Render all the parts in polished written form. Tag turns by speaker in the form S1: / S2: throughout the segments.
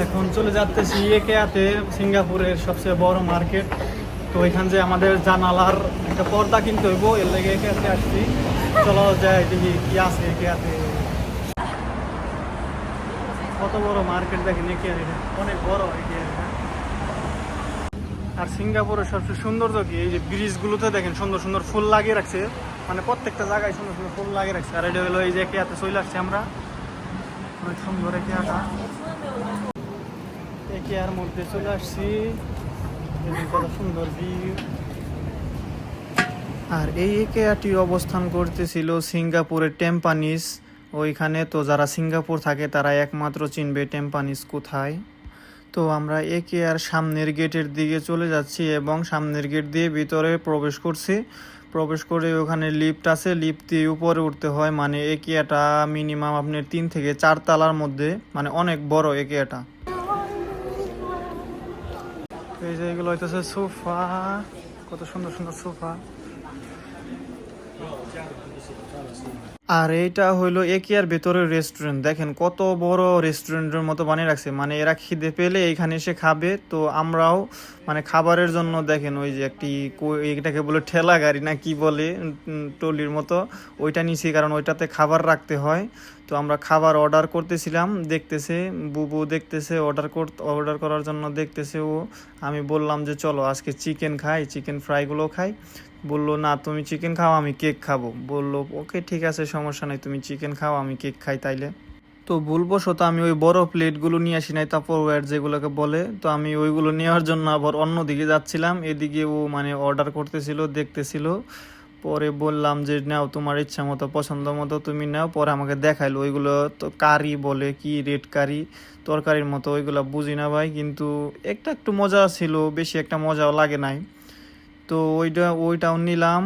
S1: এখন চলে যাচ্তেছি একেআতে, সিঙ্গাপুরের সবচেয়ে বড় মার্কেট। তো এখান যে আমাদের জানালার একটা পর্দা কিনতে হইব, এর লেগে একেআতে আসছি। চলো যাই দেখি কি আছে একেআতে। কত বড় মার্কেট দেখেন একেআতে, অনেক বড় একেআতে। আর সিঙ্গাপুরের সবচেয়ে সৌন্দর্য কি, এই যে ব্রিজগুলোতে দেখেন সুন্দর সুন্দর ফুল লাগিয়ে রাখছে, মানে প্রত্যেকটা জায়গায় সুন্দর সুন্দর ফুল লাগিয়ে রাখছে। আর এটা হলো এই যে একেআতে চলে আসছে আমরা, অনেক সুন্দর একেআটা। একেআর মধ্যে চলে আসছি, কত সুন্দর ভিউ। আর এই একেআরটি অবস্থান করতেছিল সিঙ্গাপুরের টেম্পানিস ওইখানে। তো যারা সিঙ্গাপুর থাকে তারা একমাত্র চিনবে টেম্পানিস কোথায়। তো আমরা একেআর সামনের গেটের দিকে চলে যাচ্ছি এবং সামনের গেট দিয়ে ভিতরে প্রবেশ করছি। প্রবেশ করে ওখানে লিফট আছে, লিফট দিয়ে উপরে উঠতে হয়। মানে একেআটা মিনিমাম আপনার 3 থেকে 4 তলার মধ্যে, মানে অনেক বড় একেআটা। এই যে এগুলো হইতেছে সোফা, কত সুন্দর সুন্দর সোফা। আর এইটা হইলো একেআর ভেতরের রেস্টুরেন্ট, দেখেন কত বড় রেস্টুরেন্টের মতো বানিয়ে রাখছে। মানে এরা খিদে পেলে এইখানে এসে খাবে। তো আমরাও মানে খাবারের জন্য দেখেন ওই যে একটি এটাকে বলে ঠেলা গাড়ি না কি বলে, টলির মতো, ওইটা নিছি কারণ ওইটাতে খাবার রাখতে হয়। তো আমরা খাবার অর্ডার করতেছিলাম, দেখতেছে বুবু, দেখতেছে অর্ডার করার জন্য দেখতেছে ও। আমি বললাম যে চলো আজকে চিকেন খাই, চিকেন ফ্রাইগুলো খাই। বললো না তুমি চিকেন খাও, আমি কেক খাবো। বললো ওকে ঠিক আছে, সমস্যা নেই, তুমি চিকেন খাও, আমি কেক খাই তাইলে। তো ভুলবশত আমি ওই বড় প্লেটগুলো নিয়ে আসি নাই, তারপর যেগুলোকে বলে। তো আমি ওইগুলো নেওয়ার জন্য আবার অন্য দিকে যাচ্ছিলাম, এদিকে ও মানে অর্ডার করতেছিল, দেখতেছিল। পরে বললাম যে নাও তোমার ইচ্ছা মতো, পছন্দ মতো তুমি নাও। পরে আমাকে দেখাইলো ওইগুলো তো কারি বলে, কি রেড কারি, তরকারির মতো, ওইগুলো বুঝি না ভাই। কিন্তু একটু মজা ছিল, বেশি একটা মজাও লাগে নাই। তো ওইটাও নিলাম।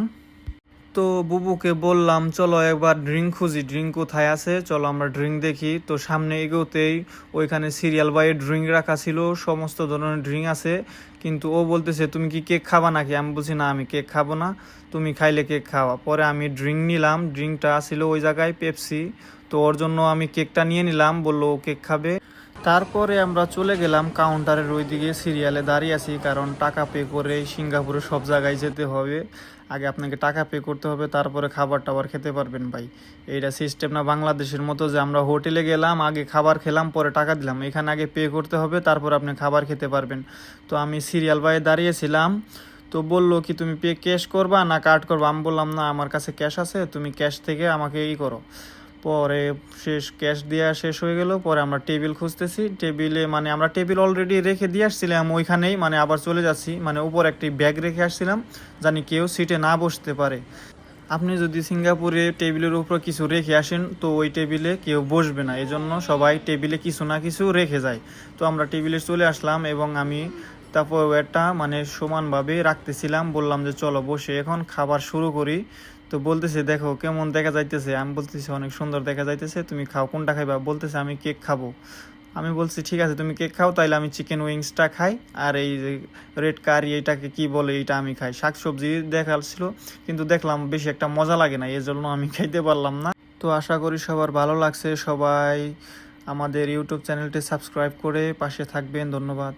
S1: তো বুবুকে বললাম চলো একবার ড্রিঙ্ক খুঁজি, ড্রিঙ্ক কোথায় আছে, চলো আমরা ড্রিঙ্ক দেখি। তো সামনে এগোতেই ওইখানে সিরিয়াল বাইয়ে ড্রিঙ্ক রাখা ছিল, সমস্ত ধরনের ড্রিঙ্ক আছে। কিন্তু ও বলতেছে তুমি কি কেক খাবা নাকি? আমি বলছি না, আমি কেক খাবো না, তুমি খাইলে কেক খাওয়া। পরে আমি ড্রিঙ্ক নিলাম, ড্রিঙ্কটা ছিল ওই জায়গায় পেপসি। তো ওর জন্য আমি কেকটা নিয়ে নিলাম, বললো ও কেক খাবে। তারপরে আমরা চলে গেলাম কাউন্টারের ওইদিকে, সিরিয়ালে দাঁড়িয়ে আছি কারণ টাকা পে করে সিঙ্গাপুরে সব জায়গায় যেতে হবে। আগে আপনাকে টাকা পে করতে হবে, তারপরে খাবার টাবার খেতে পারবেন ভাই। এইটা সিস্টেম না বাংলাদেশের মতো যে আমরা হোটেলে গেলাম, আগে খাবার খেলাম, পরে টাকা দিলাম। এখানে আগে পে করতে হবে, তারপর আপনি খাবার খেতে পারবেন। তো আমি সিরিয়াল বাইয়ে দাঁড়িয়েছিলাম। তো বললো কি তুমি পে ক্যাশ করবা না কার্ড করবা? আমি বললাম না, আমার কাছে ক্যাশ আছে, তুমি ক্যাশ থেকে আমাকে করো। পরে ক্যাশ দেওয়া শেষ হয়ে গেল। পরে আমরা টেবিল খুঁজতেছি, টেবিলে মানে আমরা টেবিল অলরেডি রেখে দিয়ে আসছিলাম ওইখানেই, মানে আবার চলে যাচ্ছি, মানে উপর একটি ব্যাগ রেখে আসছিলাম জানি কেউ সিটে না বসতে পারে। আপনি যদি সিঙ্গাপুরে টেবিলের উপর কিছু রেখে আসেন তো ওই টেবিলে কেউ বসবে না, এজন্য সবাই টেবিলে কিছু না কিছু রেখে যায়। তো আমরা টেবিলে চলে আসলাম এবং আমি তারপর ওয়েটটা মানে সমানভাবে রাখতেছিলাম। বললাম যে চলো বসে এখন খাবার শুরু করি। তো বলতেছে দেখো কেমন দেখা যাইতেছে। আমি বলতেছি অনেক সুন্দর দেখা যাইতেছে, তুমি খাও, কোনটা খাইবা? বলতেছে আমি কেক খাবো। আমি বলছি ঠিক আছে তুমি কেক খাও, তাইলে আমি চিকেন উইংসটা খাই, আর এই যে রেড কারি এটাকে কি বলে এইটা আমি খাই। শাকসবজি দেখাচ্ছিল কিন্তু দেখলাম বেশি একটা মজা লাগে না, এই জন্য আমি খাইতে পারলাম না। তো আশা করি সবার ভালো লাগছে, সবাই আমাদের ইউটিউব চ্যানেলটি সাবস্ক্রাইব করে পাশে থাকবেন। ধন্যবাদ।